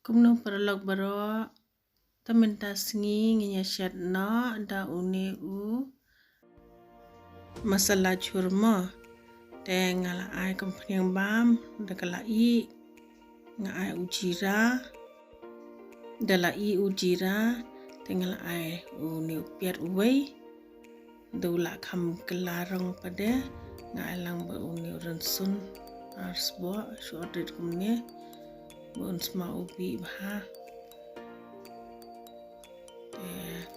Kumno perlok baro tamenta sngi nginya shet no da une u masala jhur mo te ngala ai kompanyang bam da kala I nga ai ujira da la I ujira te ngala ai une piat uwei do la kham kelarong pade nga ai lang ba une ransun ars bo shorted kumne bon sma ubi bha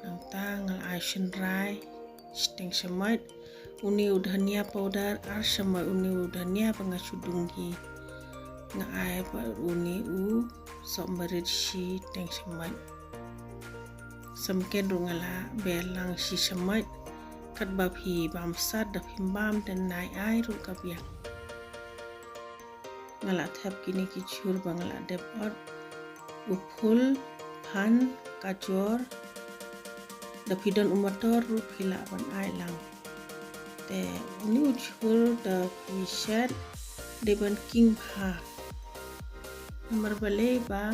nang tang ngal ai shinrai sting shamait uni udhania powder ar shamai uni udhania pangashudungi nga ai pa uni u sombarit shi teng shamait samken rungala belang shi shamait kat baphi bam sat da phimbam dan nai ai ru kapya ngala thap kini ki chur bangala depot upul pan kajor da pidon umator ru phila ban ai lang te uni uchur da pi shet de ban king pha nomor bale ba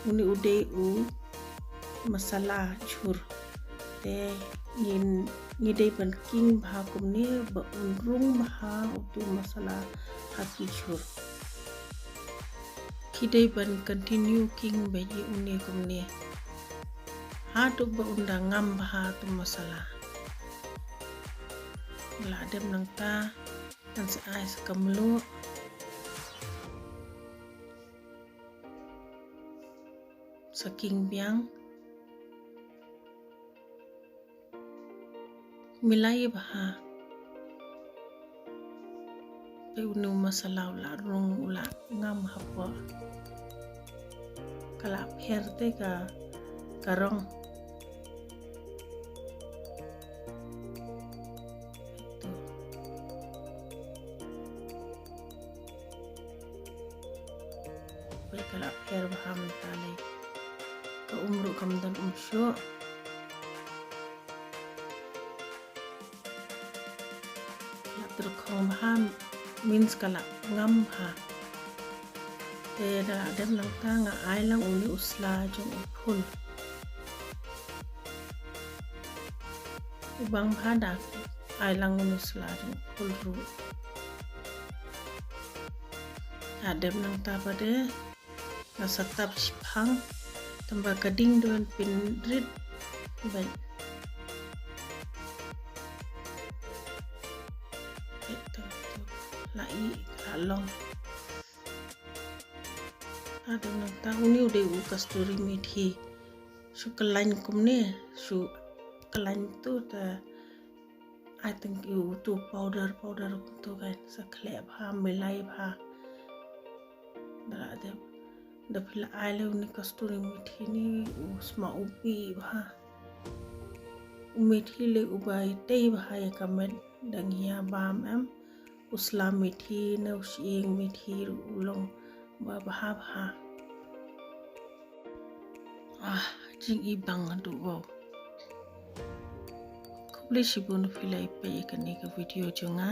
uni ude u masala jhur te ni de ban king bha kumni ba unrung bha utu masala haki jhur kidai ban continue king beji uni kumni ha tu ba undang ngam bha tu masala la dem nang ta dan sa ai sakamlu saking biang milai bha pe unu masala la rung ula ngam hapa kala pherte ka karong kala pher baham tale ka umru kamdan umsho la terkhong baham means kala ngam ha te da dem lang ta nga ai lang uni usla jong phul ubang bhada ai lang uni usla jong phul ru adem nang ta pade na satap siphang tambah kading don pinrit ban itu lai kalong adem nang ta uni ude u kasturi methi su kalain kumne su kalain tu ta I think you tu powder tu kan sakhle bha milai bha da phila aile uni kasturi methi ni usma ubi bha methi le ubai tei bha ya kamet dangia bam am usla methi na using methi ulong ba bha bha jing ibang adu wow kuble shibun phila ipe ka video jonga